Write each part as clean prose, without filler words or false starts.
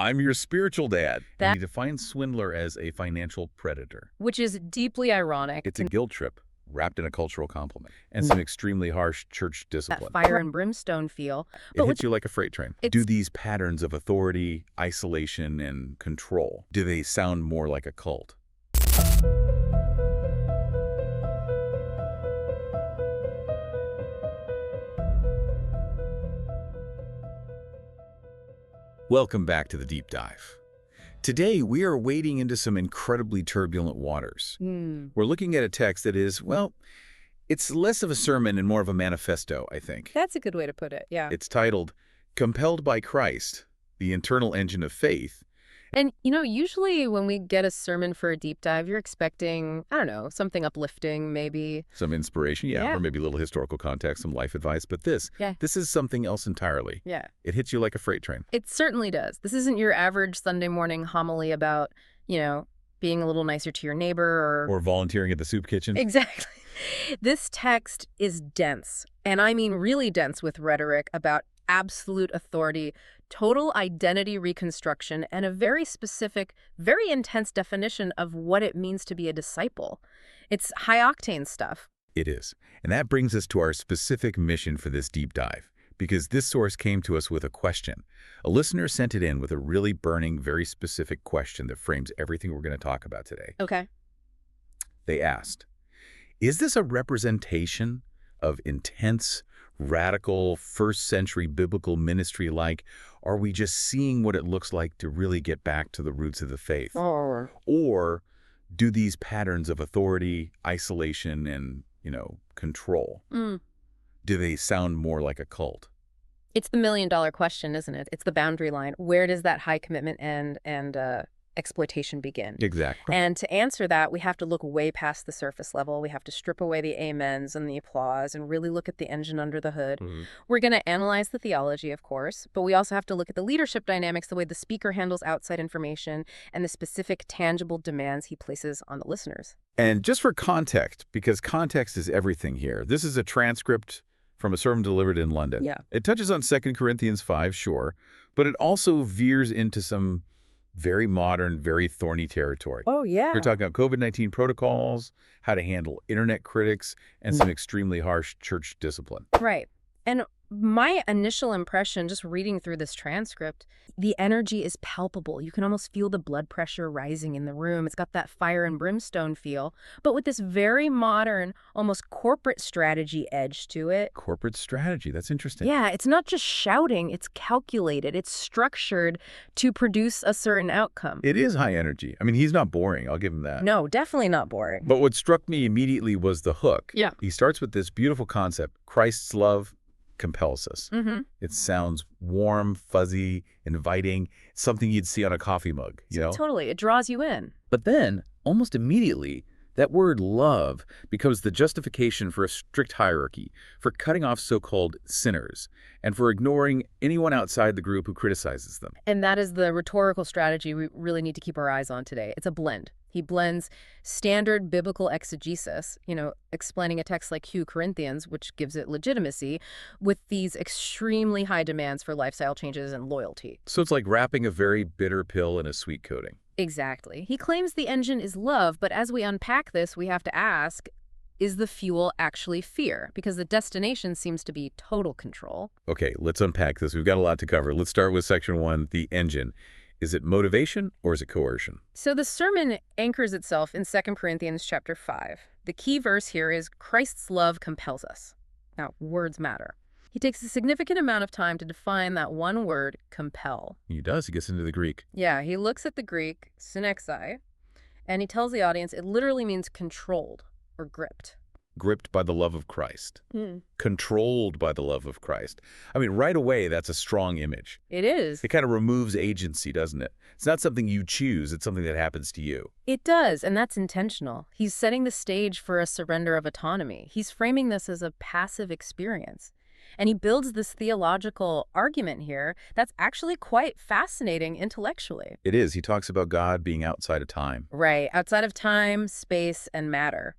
I'm your spiritual dad. That- He defines swindler as a financial predator. Which is deeply ironic. It's a guilt trip wrapped in a cultural compliment and some extremely harsh church That discipline. fire and brimstone feel. It But hits you like a freight train. It's- Do these patterns of authority, isolation, and control, do they sound more like a cult? Welcome back to the Deep Dive. Today, we are wading into some incredibly turbulent waters. We're looking at a text that is, well, it's less of a sermon and more of a manifesto, I think. That's a good way to put it, yeah. It's titled, Compelled by Christ, the Internal Engine of Faith. And, usually when we get a sermon for a deep dive, you're expecting, I don't know, something uplifting, maybe. Some inspiration, yeah, Yeah. or maybe a little historical context, some life advice. But this is something else entirely. Yeah. It hits you like a freight train. It certainly does. This isn't your average Sunday morning homily about, being a little nicer to your neighbor Or volunteering at the soup kitchen. Exactly. This text is dense, and I mean really dense with rhetoric about absolute authority, total identity reconstruction, and a very specific, very intense definition of what it means to be a disciple. It's high-octane stuff. It is. And that brings us to our specific mission for this deep dive, because this source came to us with a question. A listener sent it in with a really burning, very specific question that frames everything we're going to talk about today. Okay. They asked, is this a representation of intense, radical, first-century biblical ministry like, are we just seeing what it looks like to really get back to the roots of the faith? Or do these patterns of authority, isolation, and, control, do they sound more like a cult? It's the million-dollar question, isn't it? It's the boundary line. Where does that high commitment end and exploitation begin? Exactly. And to answer that, we have to look way past the surface level. We have to strip away the amens and the applause and really look at the engine under the hood. We're going to analyze the theology, of course, but we also have to look at the leadership dynamics, the way the speaker handles outside information, and the specific tangible demands he places on the listeners. And just for context, because context is everything here, this is a transcript from a sermon delivered in London. Yeah. It touches on 2 Corinthians 5, sure, but it also veers into some very modern, very thorny territory. Oh, yeah. We're talking about COVID-19 protocols, how to handle internet critics, and some extremely harsh church discipline. Right. And my initial impression, just reading through this transcript, the energy is palpable. You can almost feel the blood pressure rising in the room. It's got that fire and brimstone feel, but with this very modern, almost corporate strategy edge to it. Corporate strategy, that's interesting. Yeah, it's not just shouting, it's calculated. It's structured to produce a certain outcome. It is high energy. I mean, he's not boring, I'll give him that. No, definitely not boring. But what struck me immediately was the hook. Yeah. He starts with this beautiful concept, Christ's love compels us. It sounds warm, fuzzy, inviting, something you'd see on a coffee mug, Totally. It draws you in. But then, almost immediately, that word love becomes the justification for a strict hierarchy, for cutting off so-called sinners, and for ignoring anyone outside the group who criticizes them. And that is the rhetorical strategy we really need to keep our eyes on today. It's a blend. He blends standard biblical exegesis, explaining a text like 2 Corinthians, which gives it legitimacy, with these extremely high demands for lifestyle changes and loyalty. So it's like wrapping a very bitter pill in a sweet coating. Exactly. He claims the engine is love, but as we unpack this, we have to ask, is the fuel actually fear? Because the destination seems to be total control. Okay, let's unpack this. We've got a lot to cover. Let's start with section 1, the engine. Is it motivation or is it coercion? So the sermon anchors itself in 2 Corinthians chapter 5. The key verse here is, Christ's love compels us. Now, words matter. He takes a significant amount of time to define that one word, compel. He does. He gets into the Greek. Yeah, he looks at the Greek, synexai, and he tells the audience it literally means controlled or gripped. Gripped by the love of Christ. Controlled by the love of Christ. I mean, right away, that's a strong image. It is. It kind of removes agency, doesn't it? It's not something you choose. It's something that happens to you. It does, and that's intentional. He's setting the stage for a surrender of autonomy. He's framing this as a passive experience. And he builds this theological argument here that's actually quite fascinating intellectually. It is. He talks about God being outside of time. Right, outside of time, space, and matter.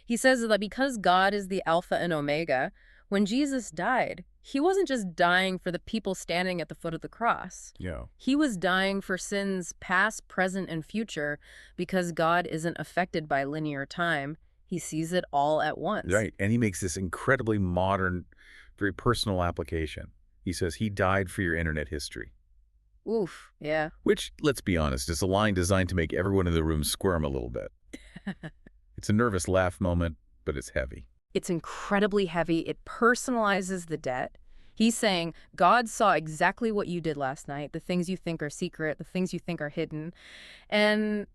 He says that because God is the Alpha and Omega, when Jesus died, He wasn't just dying for the people standing at the foot of the cross. Yeah. He was dying for sins past, present, and future because God isn't affected by linear time. He sees it all at once. Right. And he makes this incredibly modern, very personal application. He says he died for your internet history. Oof, yeah. Which, let's be honest, is a line designed to make everyone in the room squirm a little bit. It's a nervous laugh moment, but it's heavy. It's incredibly heavy. It personalizes the debt. He's saying, God saw exactly what you did last night, the things you think are secret, the things you think are hidden, and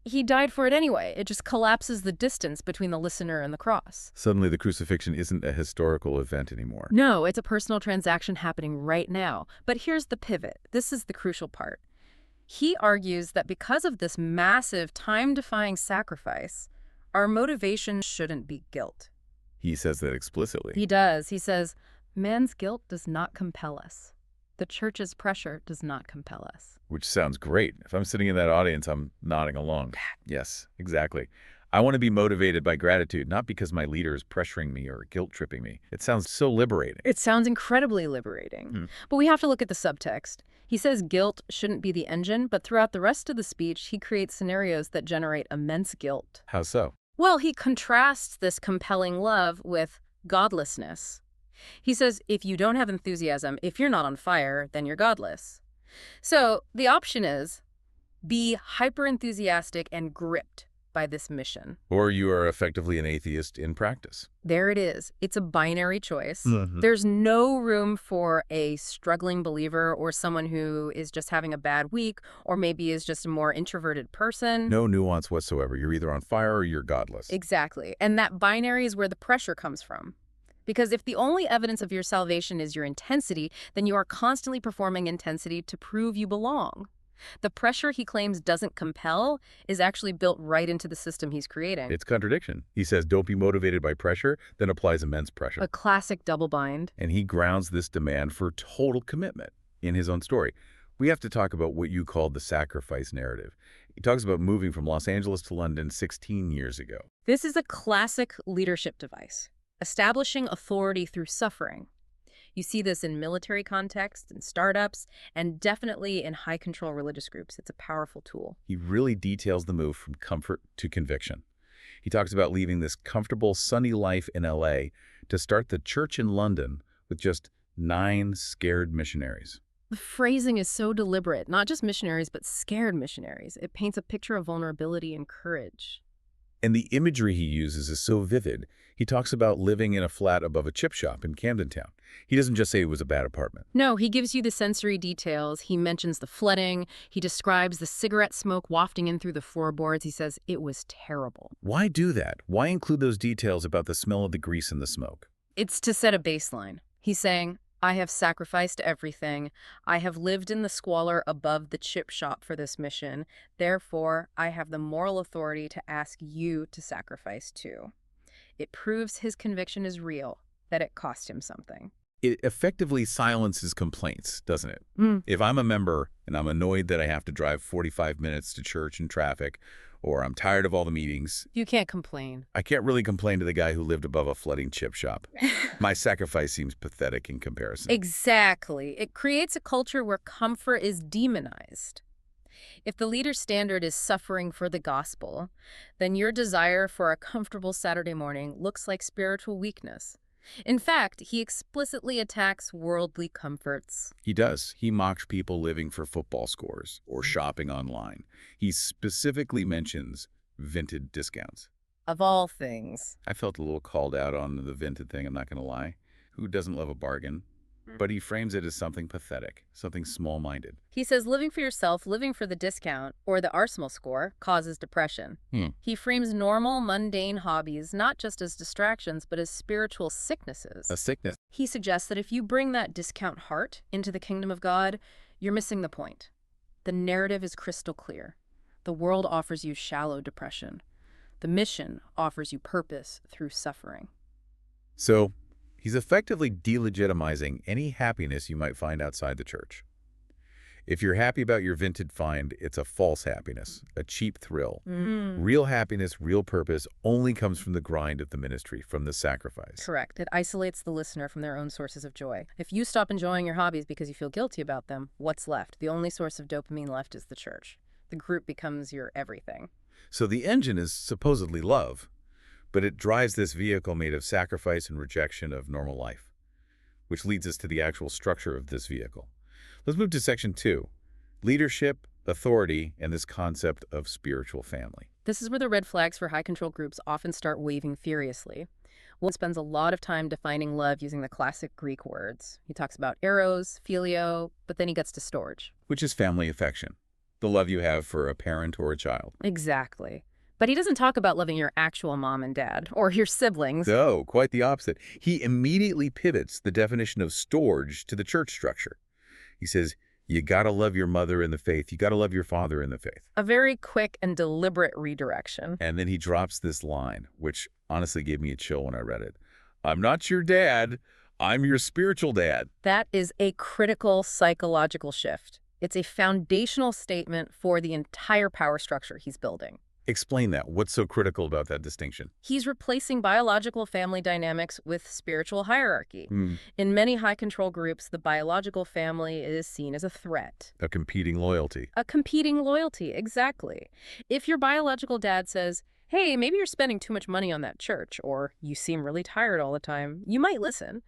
he died for it anyway. It just collapses the distance between the listener and the cross. Suddenly, the crucifixion isn't a historical event anymore. No, it's a personal transaction happening right now. But here's the pivot. This is the crucial part. He argues that because of this massive, time-defying sacrifice, our motivation shouldn't be guilt. He says that explicitly. He does. He says, man's guilt does not compel us. The church's pressure does not compel us. Which sounds great. If I'm sitting in that audience, I'm nodding along. Yes, exactly. I want to be motivated by gratitude, not because my leader is pressuring me or guilt-tripping me. It sounds so liberating. It sounds incredibly liberating. But we have to look at the subtext. He says guilt shouldn't be the engine, but throughout the rest of the speech, he creates scenarios that generate immense guilt. How so? Well, he contrasts this compelling love with godlessness. He says, if you don't have enthusiasm, if you're not on fire, then you're godless. So the option is be hyper-enthusiastic and gripped by this mission. Or you are effectively an atheist in practice. There it is. It's a binary choice. There's no room for a struggling believer or someone who is just having a bad week or maybe is just a more introverted person. No nuance whatsoever. You're either on fire or you're godless. Exactly. And that binary is where the pressure comes from. Because if the only evidence of your salvation is your intensity, then you are constantly performing intensity to prove you belong. The pressure he claims doesn't compel is actually built right into the system he's creating. It's contradiction. He says don't be motivated by pressure, then applies immense pressure. A classic double bind. And he grounds this demand for total commitment in his own story. We have to talk about what you called the sacrifice narrative. He talks about moving from Los Angeles to London 16 years ago. This is a classic leadership device, establishing authority through suffering. You see this in military contexts, in startups, and definitely in high-control religious groups. It's a powerful tool. He really details the move from comfort to conviction. He talks about leaving this comfortable, sunny life in L.A. to start the church in London with just 9 scared missionaries. The phrasing is so deliberate, not just missionaries, but scared missionaries. It paints a picture of vulnerability and courage. And the imagery he uses is so vivid. He talks about living in a flat above a chip shop in Camden Town. He doesn't just say it was a bad apartment. No, he gives you the sensory details. He mentions the flooding. He describes the cigarette smoke wafting in through the floorboards. He says it was terrible. Why do that? Why include those details about the smell of the grease and the smoke? It's to set a baseline. He's saying, I have sacrificed everything. I have lived in the squalor above the chip shop for this mission. Therefore, I have the moral authority to ask you to sacrifice too. It proves his conviction is real, that it cost him something. It effectively silences complaints, doesn't it? If I'm a member and I'm annoyed that I have to drive 45 minutes to church in traffic, or I'm tired of all the meetings, You can't complain. I can't really complain to the guy who lived above a flooding chip shop. My sacrifice seems pathetic in comparison. Exactly. It creates a culture where comfort is demonized. If the leader's standard is suffering for the gospel, then your desire for a comfortable Saturday morning looks like spiritual weakness. In fact, he explicitly attacks worldly comforts. He does. He mocks people living for football scores or shopping online. He specifically mentions vinted discounts. Of all things. I felt a little called out on the vinted thing, I'm not going to lie. Who doesn't love a bargain? But he frames it as something pathetic, something small-minded. He says living for yourself, living for the discount, or the Arsenal score, causes depression. He frames normal, mundane hobbies not just as distractions, but as spiritual sicknesses. A sickness. He suggests that if you bring that discount heart into the kingdom of God, you're missing the point. The narrative is crystal clear. The world offers you shallow depression. The mission offers you purpose through suffering. So, he's effectively delegitimizing any happiness you might find outside the church. If you're happy about your vintage find, it's a false happiness, a cheap thrill. Mm. Real happiness, real purpose only comes from the grind of the ministry, from the sacrifice. Correct. It isolates the listener from their own sources of joy. If you stop enjoying your hobbies because you feel guilty about them, what's left? The only source of dopamine left is the church. The group becomes your everything. So the engine is supposedly love, but it drives this vehicle made of sacrifice and rejection of normal life, which leads us to the actual structure of this vehicle. Let's move to section 2, leadership, authority, and this concept of spiritual family. This is where the red flags for high control groups often start waving furiously. One spends a lot of time defining love using the classic Greek words. He talks about eros, phileo, but then he gets to storge. Which is family affection, the love you have for a parent or a child. Exactly. But he doesn't talk about loving your actual mom and dad, or your siblings. No, quite the opposite. He immediately pivots the definition of storge to the church structure. He says, you gotta love your mother in the faith. You gotta love your father in the faith. A very quick and deliberate redirection. And then he drops this line, which honestly gave me a chill when I read it. I'm not your dad. I'm your spiritual dad. That is a critical psychological shift. It's a foundational statement for the entire power structure he's building. Explain that. What's so critical about that distinction? He's replacing biological family dynamics with spiritual hierarchy. In many high-control groups, the biological family is seen as a threat. A competing loyalty. A competing loyalty, exactly. If your biological dad says, hey, maybe you're spending too much money on that church, or you seem really tired all the time, you might listen.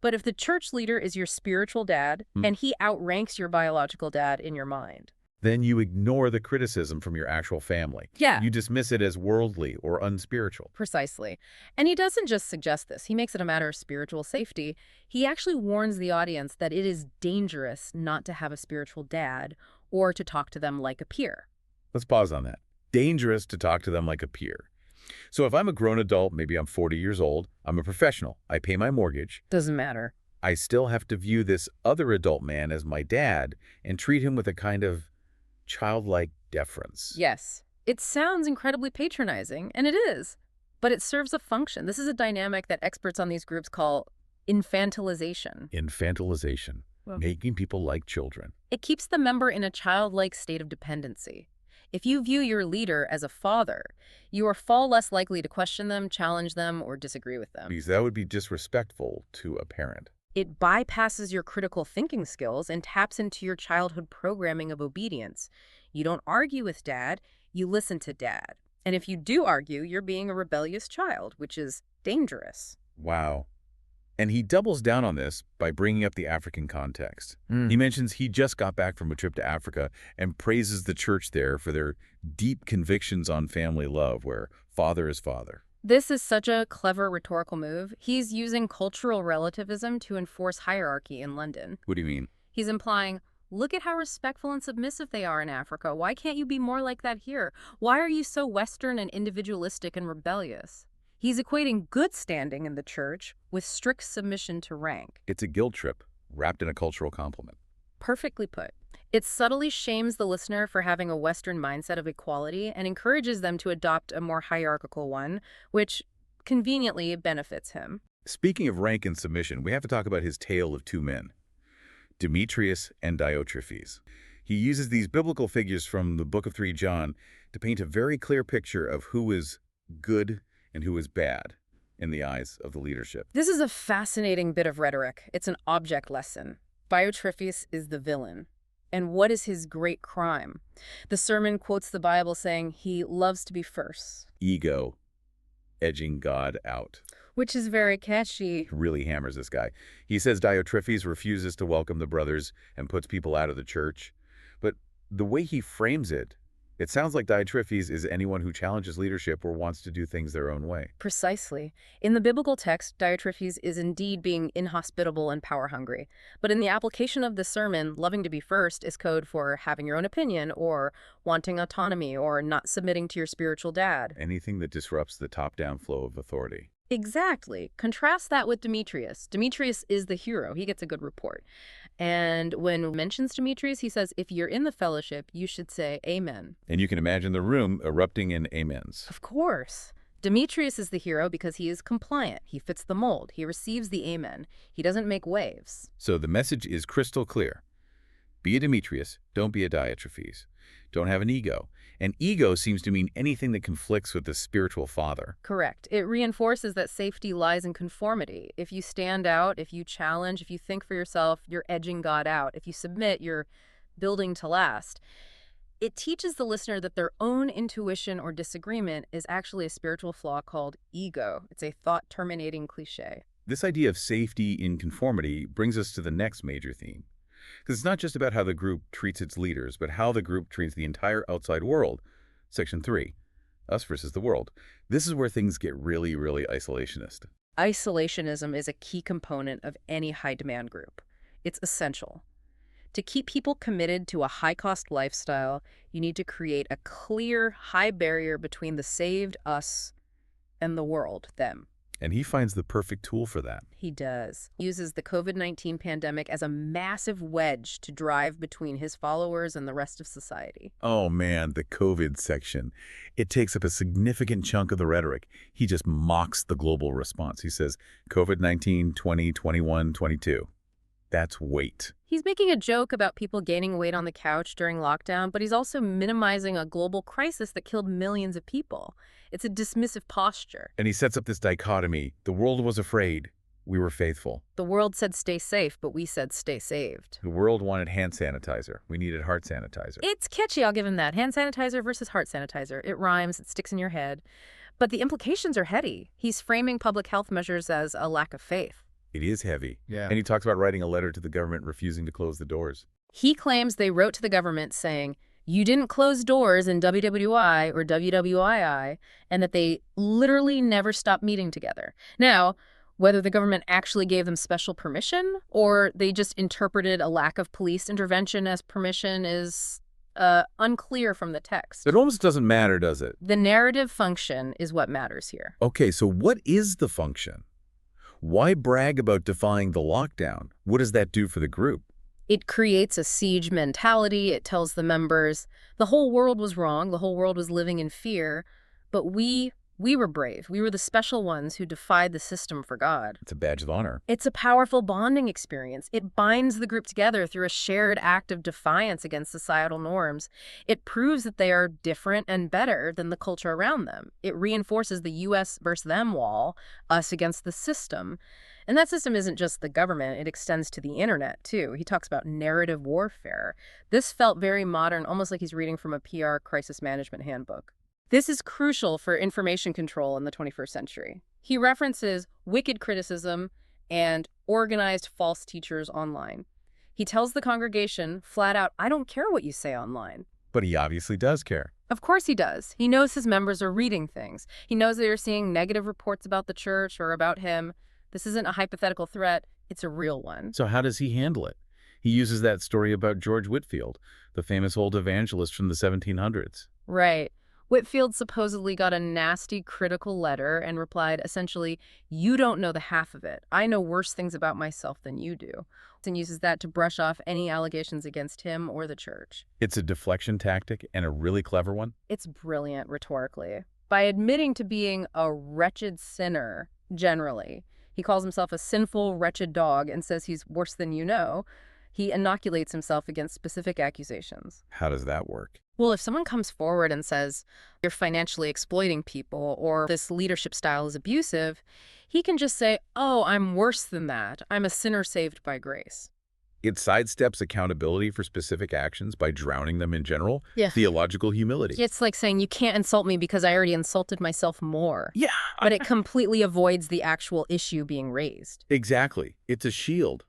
But if the church leader is your spiritual dad, and he outranks your biological dad in your mind, then you ignore the criticism from your actual family. Yeah. You dismiss it as worldly or unspiritual. Precisely. And he doesn't just suggest this. He makes it a matter of spiritual safety. He actually warns the audience that it is dangerous not to have a spiritual dad or to talk to them like a peer. Let's pause on that. Dangerous to talk to them like a peer. So if I'm a grown adult, maybe I'm 40 years old, I'm a professional, I pay my mortgage. Doesn't matter. I still have to view this other adult man as my dad and treat him with a kind of childlike deference. Yes. It sounds incredibly patronizing, and it is. But it serves a function. This is a dynamic that experts on these groups call infantilization. Infantilization. Making people like children. It keeps the member in a childlike state of dependency. If you view your leader as a father, you are far less likely to question them, challenge them, or disagree with them. Because that would be disrespectful to a parent. It bypasses your critical thinking skills and taps into your childhood programming of obedience. You don't argue with dad, you listen to dad. And if you do argue, you're being a rebellious child, which is dangerous. Wow. And he doubles down on this by bringing up the African context. He mentions he just got back from a trip to Africa and praises the church there for their deep convictions on family love, where father is father. This is such a clever rhetorical move. He's using cultural relativism to enforce hierarchy in London. What do you mean? He's implying, look at how respectful and submissive they are in Africa. Why can't you be more like that here? Why are you so Western and individualistic and rebellious? He's equating good standing in the church with strict submission to rank. It's a guilt trip wrapped in a cultural compliment. Perfectly put. It subtly shames the listener for having a Western mindset of equality and encourages them to adopt a more hierarchical one, which conveniently benefits him. Speaking of rank and submission, we have to talk about his tale of two men, Demetrius and Diotrephes. He uses these biblical figures from the book of 3 John to paint a very clear picture of who is good and who is bad in the eyes of the leadership. This is a fascinating bit of rhetoric. It's an object lesson. Diotrephes is the villain. And what is his great crime? The sermon quotes the Bible saying he loves to be first. Ego, edging God out. Which is very catchy. Really hammers this guy. He says Diotrephes refuses to welcome the brothers and puts people out of the church. But the way he frames it, it sounds like Diotrephes is anyone who challenges leadership or wants to do things their own way. Precisely. In the biblical text, Diotrephes is indeed being inhospitable and power-hungry. But in the application of the sermon, loving to be first is code for having your own opinion or wanting autonomy or not submitting to your spiritual dad. Anything that disrupts the top-down flow of authority. Exactly. Contrast that with Demetrius. Demetrius is the hero. He gets a good report. And when he mentions Demetrius, he says, if you're in the fellowship, you should say amen. And you can imagine the room erupting in amens. Of course. Demetrius is the hero because he is compliant. He fits the mold. He receives the amen. He doesn't make waves. So the message is crystal clear. Be a Demetrius, don't be a Diotrephes. Don't have an ego. And ego seems to mean anything that conflicts with the spiritual father. Correct. It reinforces that safety lies in conformity. If you stand out, if you challenge, if you think for yourself, you're edging God out. If you submit, you're building to last. It teaches the listener that their own intuition or disagreement is actually a spiritual flaw called ego. It's a thought-terminating cliche. This idea of safety in conformity brings us to the next major theme. Because it's not just about how the group treats its leaders, but how the group treats the entire outside world. Section 3, us versus the world. This is where things get really, really isolationist. Isolationism is a key component of any high-demand group. It's essential. To keep people committed to a high-cost lifestyle, you need to create a clear, high barrier between the saved, us, and the world, them. And he finds the perfect tool for that. He does. He uses the COVID-19 pandemic as a massive wedge to drive between his followers and the rest of society. Oh man, the COVID section. It takes up a significant chunk of the rhetoric. He just mocks the global response. He says, COVID-19, 20, 21, 22. That's weight. He's making a joke about people gaining weight on the couch during lockdown, but he's also minimizing a global crisis that killed millions of people. It's a dismissive posture. And he sets up this dichotomy. The world was afraid. We were faithful. The world said stay safe, but we said stay saved. The world wanted hand sanitizer. We needed heart sanitizer. It's catchy, I'll give him that. Hand sanitizer versus heart sanitizer. It rhymes, it sticks in your head. But the implications are heady. He's framing public health measures as a lack of faith. It is heavy. Yeah. And he talks about writing a letter to the government refusing to close the doors. He claims they wrote to the government saying, you didn't close doors in WWI or WWII, and that they literally never stopped meeting together. Now, whether the government actually gave them special permission or they just interpreted a lack of police intervention as permission is unclear from the text. It almost doesn't matter, does it? The narrative function is what matters here. Okay, so what is the function? Why brag about defying the lockdown? What does that do for the group? It creates a siege mentality. It tells the members the whole world was wrong. The whole world was living in fear. But we were brave. We were the special ones who defied the system for God. It's a badge of honor. It's a powerful bonding experience. It binds the group together through a shared act of defiance against societal norms. It proves that they are different and better than the culture around them. It reinforces the US versus them wall, us against the system. And that system isn't just the government, it extends to the internet, too. He talks about narrative warfare. This felt very modern, almost like he's reading from a PR crisis management handbook. This is crucial for information control in the 21st century. He references wicked criticism and organized false teachers online. He tells the congregation flat out, I don't care what you say online. But he obviously does care. Of course he does. He knows his members are reading things. He knows they are seeing negative reports about the church or about him. This isn't a hypothetical threat, it's a real one. So how does he handle it? He uses that story about George Whitefield, the famous old evangelist from the 1700s. Right. Whitefield supposedly got a nasty critical letter and replied, essentially, you don't know the half of it. I know worse things about myself than you do. And uses that to brush off any allegations against him or the church. It's a deflection tactic and a really clever one. It's brilliant rhetorically. By admitting to being a wretched sinner, generally, he calls himself a sinful, wretched dog and says he's worse than you know. He inoculates himself against specific accusations. How does that work? Well, if someone comes forward and says, you're financially exploiting people or this leadership style is abusive, he can just say, oh, I'm worse than that. I'm a sinner saved by grace. It sidesteps accountability for specific actions by drowning them in general. Yeah. Theological humility. It's like saying you can't insult me because I already insulted myself more. Yeah. But it completely avoids the actual issue being raised. Exactly. It's a shield.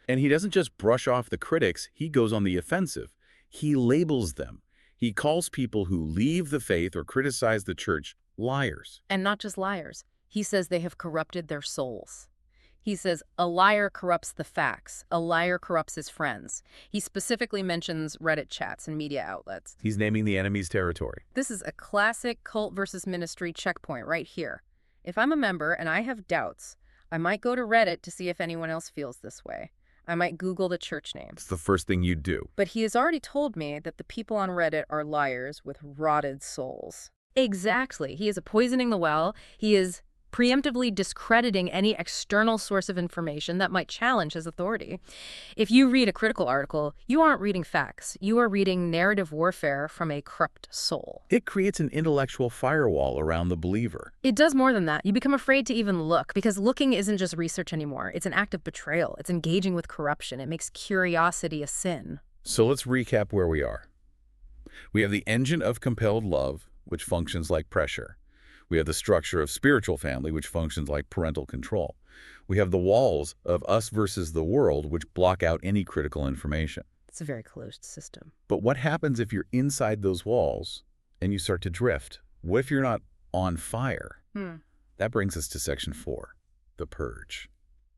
And he doesn't just brush off the critics, he goes on the offensive. He labels them. He calls people who leave the faith or criticize the church liars. And not just liars. He says they have corrupted their souls. He says a liar corrupts the facts. A liar corrupts his friends. He specifically mentions Reddit chats and media outlets. He's naming the enemy's territory. This is a classic cult versus ministry checkpoint right here. If I'm a member and I have doubts, I might go to Reddit to see if anyone else feels this way. I might Google the church name. It's the first thing you'd do. But he has already told me that the people on Reddit are liars with rotted souls. Exactly. He is poisoning the well. He is preemptively discrediting any external source of information that might challenge his authority. If you read a critical article, you aren't reading facts. You are reading narrative warfare from a corrupt soul. It creates an intellectual firewall around the believer. It does more than that. You become afraid to even look, because looking isn't just research anymore. It's an act of betrayal. It's engaging with corruption. It makes curiosity a sin. So let's recap where we are. We have the engine of compelled love, which functions like pressure. We have the structure of spiritual family, which functions like parental control. We have the walls of us versus the world, which block out any critical information. It's a very closed system. But what happens if you're inside those walls and you start to drift? What if you're not on fire? That brings us to section 4, the purge.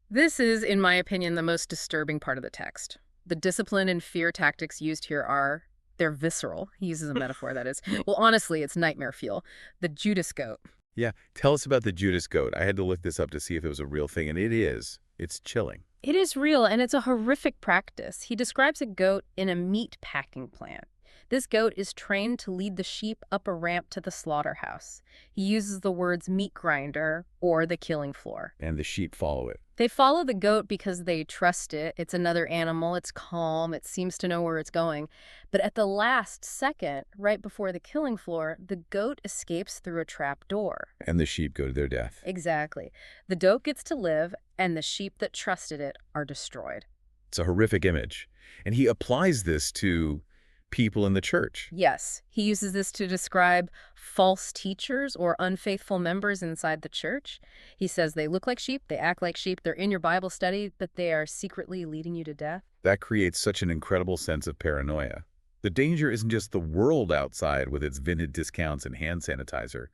This is, in my opinion, the most disturbing part of the text. The discipline and fear tactics used here they're visceral. He uses a metaphor, that is. Well, honestly, it's nightmare fuel. The Judas goat. Yeah, tell us about the Judas goat. I had to look this up to see if it was a real thing, and it is. It's chilling. It is real, and it's a horrific practice. He describes a goat in a meat packing plant. This goat is trained to lead the sheep up a ramp to the slaughterhouse. He uses the words meat grinder or the killing floor. And the sheep follow it. They follow the goat because they trust it. It's another animal. It's calm. It seems to know where it's going. But at the last second, right before the killing floor, the goat escapes through a trap door. And the sheep go to their death. Exactly. The goat gets to live, and the sheep that trusted it are destroyed. It's a horrific image. And he applies this to people in the church. Yes, he uses this to describe false teachers or unfaithful members inside the church. He says they look like sheep, they act like sheep, they're in your Bible study, but they are secretly leading you to death. That creates such an incredible sense of paranoia. The danger isn't just the world outside with its vintage discounts and hand sanitizer.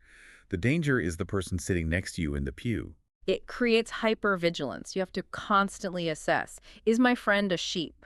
The danger is the person sitting next to you in the pew. It creates hypervigilance. You have to constantly assess, is my friend a sheep?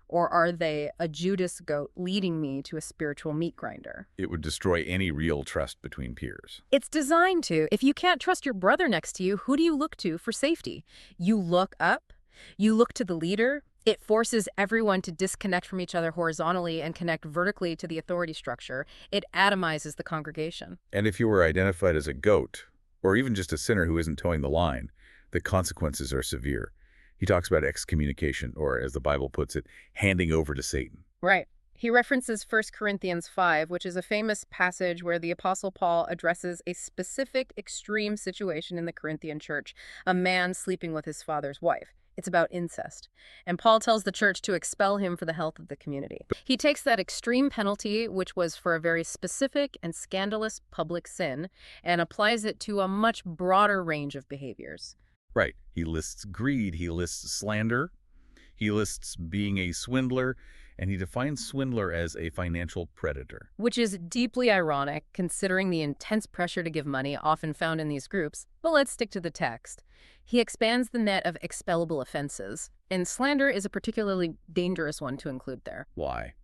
Or are they a Judas goat leading me to a spiritual meat grinder? It would destroy any real trust between peers. It's designed to. If you can't trust your brother next to you, who do you look to for safety? You look up. You look to the leader. It forces everyone to disconnect from each other horizontally and connect vertically to the authority structure. It atomizes the congregation. And if you were identified as a goat, or even just a sinner who isn't towing the line, the consequences are severe. He talks about excommunication, or as the Bible puts it, handing over to Satan. Right. He references 1 Corinthians 5, which is a famous passage where the Apostle Paul addresses a specific extreme situation in the Corinthian church, a man sleeping with his father's wife. It's about incest. And Paul tells the church to expel him for the health of the community. He takes that extreme penalty, which was for a very specific and scandalous public sin, and applies it to a much broader range of behaviors. Right. He lists greed, he lists slander, he lists being a swindler, and he defines swindler as a financial predator. Which is deeply ironic, considering the intense pressure to give money often found in these groups. But let's stick to the text. He expands the net of expellable offenses, and slander is a particularly dangerous one to include there. Why?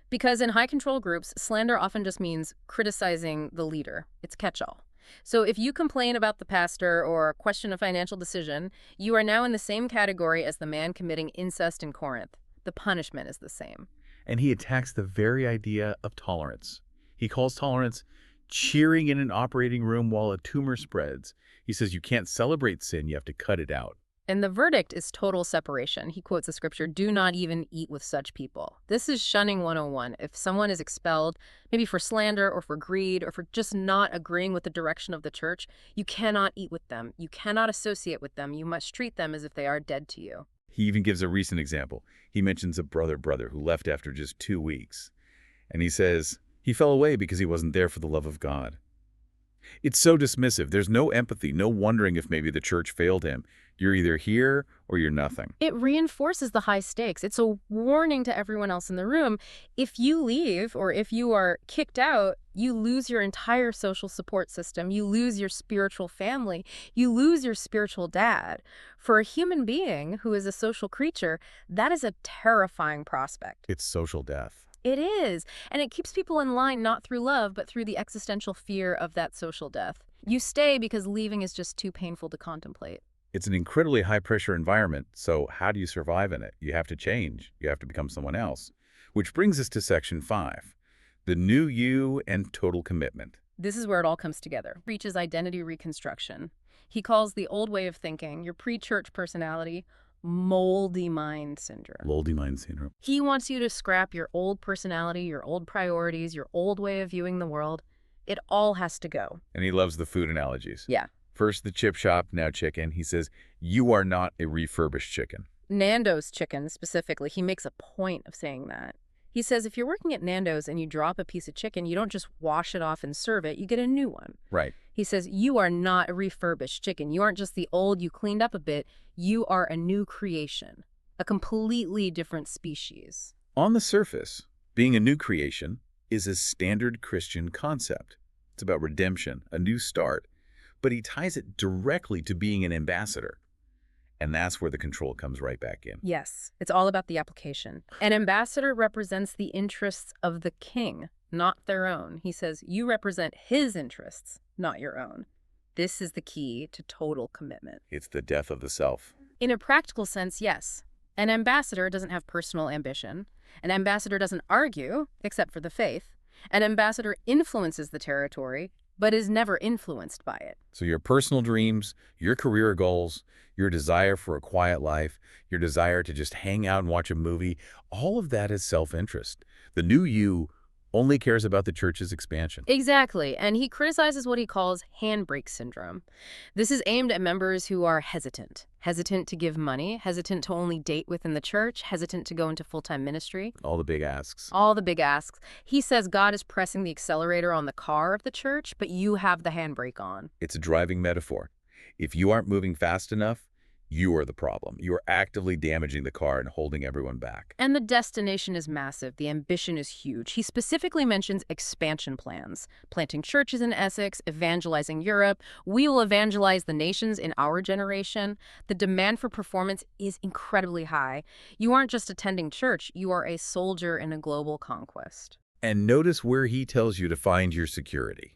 Because in high-control groups, slander often just means criticizing the leader. It's catch-all. So if you complain about the pastor or question a financial decision, you are now in the same category as the man committing incest in Corinth. The punishment is the same. And he attacks the very idea of tolerance. He calls tolerance cheering in an operating room while a tumor spreads. He says you can't celebrate sin, you have to cut it out. And the verdict is total separation. He quotes the scripture, "Do not even eat with such people." This is shunning 101. If someone is expelled, maybe for slander or for greed or for just not agreeing with the direction of the church, you cannot eat with them. You cannot associate with them. You must treat them as if they are dead to you. He even gives a recent example. He mentions a brother who left after just 2 weeks. And he says he fell away because he wasn't there for the love of God. It's so dismissive. There's no empathy, no wondering if maybe the church failed him. You're either here or you're nothing. It reinforces the high stakes. It's a warning to everyone else in the room. If you leave or if you are kicked out, you lose your entire social support system. You lose your spiritual family. You lose your spiritual dad. For a human being who is a social creature, that is a terrifying prospect. It's social death. It is. And it keeps people in line not through love, but through the existential fear of that social death. You stay because leaving is just too painful to contemplate. It's an incredibly high-pressure environment, so how do you survive in it? You have to change. You have to become someone else. Which brings us to section 5, the new you and total commitment. This is where it all comes together. Reaches identity reconstruction. He calls the old way of thinking, your pre-church personality, moldy mind syndrome. Moldy mind syndrome. He wants you to scrap your old personality, your old priorities, your old way of viewing the world. It all has to go. And he loves the food analogies. Yeah. First the chip shop, now chicken. He says, you are not a refurbished chicken. Nando's chicken, specifically, he makes a point of saying that. He says if you're working at Nando's and you drop a piece of chicken, you don't just wash it off and serve it, you get a new one. Right. He says you are not a refurbished chicken. You aren't just the old you cleaned up a bit. You are a new creation, a completely different species. On the surface, being a new creation is a standard Christian concept. It's about redemption, a new start. But he ties it directly to being an ambassador. And that's where the control comes right back in. Yes, it's all about the application. An ambassador represents the interests of the king, not their own. He says you represent his interests, not your own. This is the key to total commitment. It's the death of the self. In a practical sense, yes. An ambassador doesn't have personal ambition. An ambassador doesn't argue, except for the faith. An ambassador influences the territory, but is never influenced by it. So your personal dreams, your career goals, your desire for a quiet life, your desire to just hang out and watch a movie, all of that is self-interest. The new you only cares about the church's expansion. Exactly, and he criticizes what he calls handbrake syndrome. This is aimed at members who are hesitant to give money, hesitant to only date within the church, hesitant to go into full-time ministry. All the big asks. All the big asks. He says God is pressing the accelerator on the car of the church, but you have the handbrake on. It's a driving metaphor. If you aren't moving fast enough, you are the problem. You are actively damaging the car and holding everyone back. And the destination is massive. The ambition is huge. He specifically mentions expansion plans, planting churches in Essex, evangelizing Europe. We will evangelize the nations in our generation. The demand for performance is incredibly high. You aren't just attending church. You are a soldier in a global conquest. And notice where he tells you to find your security.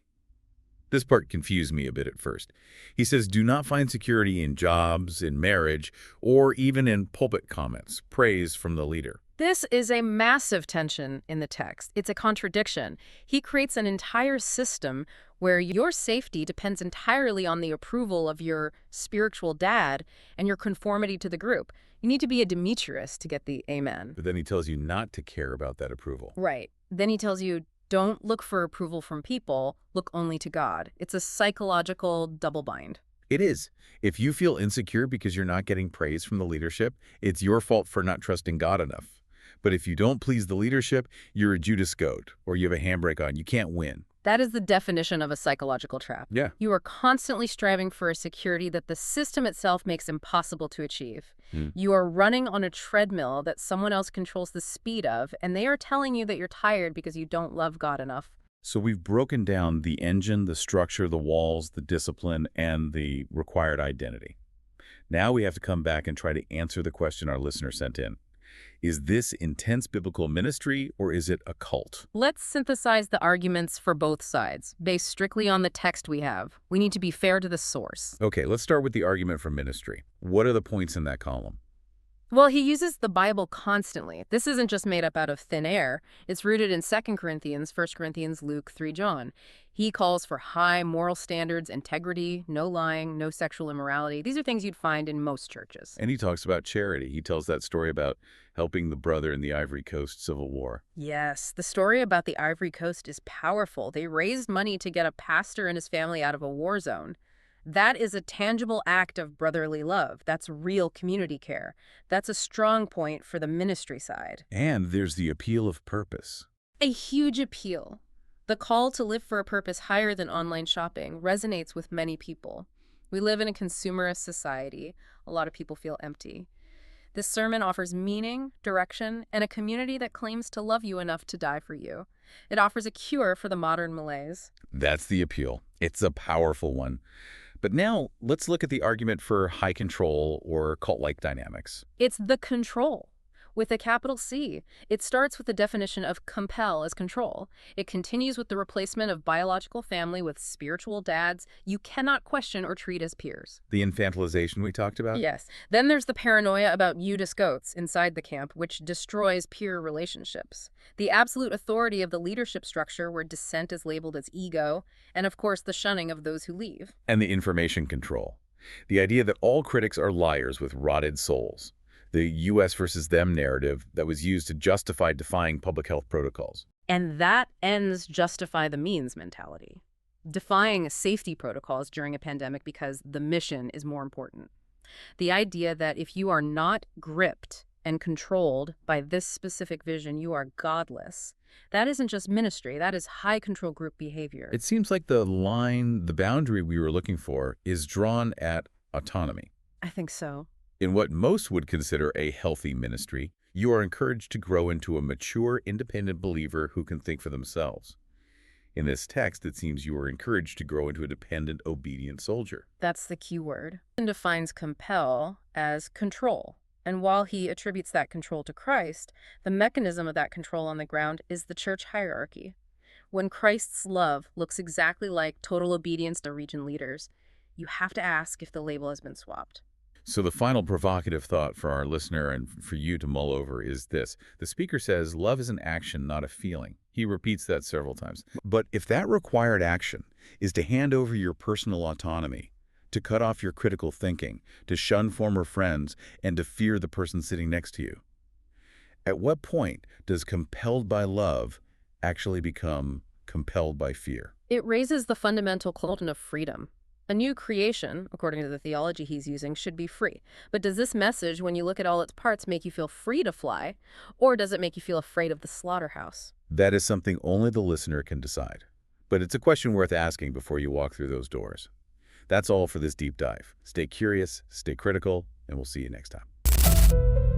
This part confused me a bit at first. He says, do not find security in jobs, in marriage, or even in pulpit comments, praise from the leader. This is a massive tension in the text. It's a contradiction. He creates an entire system where your safety depends entirely on the approval of your spiritual dad and your conformity to the group. You need to be a Demetrius to get the amen. But then he tells you not to care about that approval. Right. Then he tells you, don't look for approval from people, look only to God. It's a psychological double bind. It is. If you feel insecure because you're not getting praise from the leadership, it's your fault for not trusting God enough. But if you don't please the leadership, you're a Judas goat, or you have a handbrake on. You can't win. That is the definition of a psychological trap. Yeah. You are constantly striving for a security that the system itself makes impossible to achieve. You are running on a treadmill that someone else controls the speed of, and they are telling you that you're tired because you don't love God enough. So we've broken down the engine, the structure, the walls, the discipline, and the required identity. Now we have to come back and try to answer the question our listener sent in. Is this intense biblical ministry, or is it a cult? Let's synthesize the arguments for both sides, based strictly on the text we have. We need to be fair to the source. Okay, let's start with the argument for ministry. What are the points in that column? Well, he uses the Bible constantly. This isn't just made up out of thin air. It's rooted in 2 Corinthians, 1 Corinthians, Luke, 3 John. He calls for high moral standards, integrity, no lying, no sexual immorality. These are things you'd find in most churches. And he talks about charity. He tells that story about helping the brother in the Ivory Coast Civil War. Yes, the story about the Ivory Coast is powerful. They raised money to get a pastor and his family out of a war zone. That is a tangible act of brotherly love. That's real community care. That's a strong point for the ministry side. And there's the appeal of purpose. A huge appeal. The call to live for a purpose higher than online shopping resonates with many people. We live in a consumerist society. A lot of people feel empty. This sermon offers meaning, direction, and a community that claims to love you enough to die for you. It offers a cure for the modern malaise. That's the appeal. It's a powerful one. But now let's look at the argument for high control or cult-like dynamics. It's the control. With a capital C. It starts with the definition of compel as control. It continues with the replacement of biological family with spiritual dads you cannot question or treat as peers. The infantilization we talked about? Yes. Then there's the paranoia about Judas goats inside the camp, which destroys peer relationships. The absolute authority of the leadership structure where dissent is labeled as ego, and of course the shunning of those who leave. And the information control. The idea that all critics are liars with rotted souls. The US versus them narrative that was used to justify defying public health protocols. And that ends justify the means mentality. Defying safety protocols during a pandemic because the mission is more important. The idea that if you are not gripped and controlled by this specific vision, you are godless. That isn't just ministry, that is high control group behavior. It seems like the line, the boundary we were looking for, is drawn at autonomy. I think so. In what most would consider a healthy ministry, you are encouraged to grow into a mature, independent believer who can think for themselves. In this text, it seems you are encouraged to grow into a dependent, obedient soldier. That's the key word. And defines compel as control. And while he attributes that control to Christ, the mechanism of that control on the ground is the church hierarchy. When Christ's love looks exactly like total obedience to region leaders, you have to ask if the label has been swapped. So the final provocative thought for our listener and for you to mull over is this. The speaker says love is an action, not a feeling. He repeats that several times. But if that required action is to hand over your personal autonomy, to cut off your critical thinking, to shun former friends, and to fear the person sitting next to you, at what point does compelled by love actually become compelled by fear? It raises the fundamental question of freedom. A new creation, according to the theology he's using, should be free. But does this message, when you look at all its parts, make you feel free to fly, or does it make you feel afraid of the slaughterhouse? That is something only the listener can decide. But it's a question worth asking before you walk through those doors. That's all for this deep dive. Stay curious, stay critical, and we'll see you next time.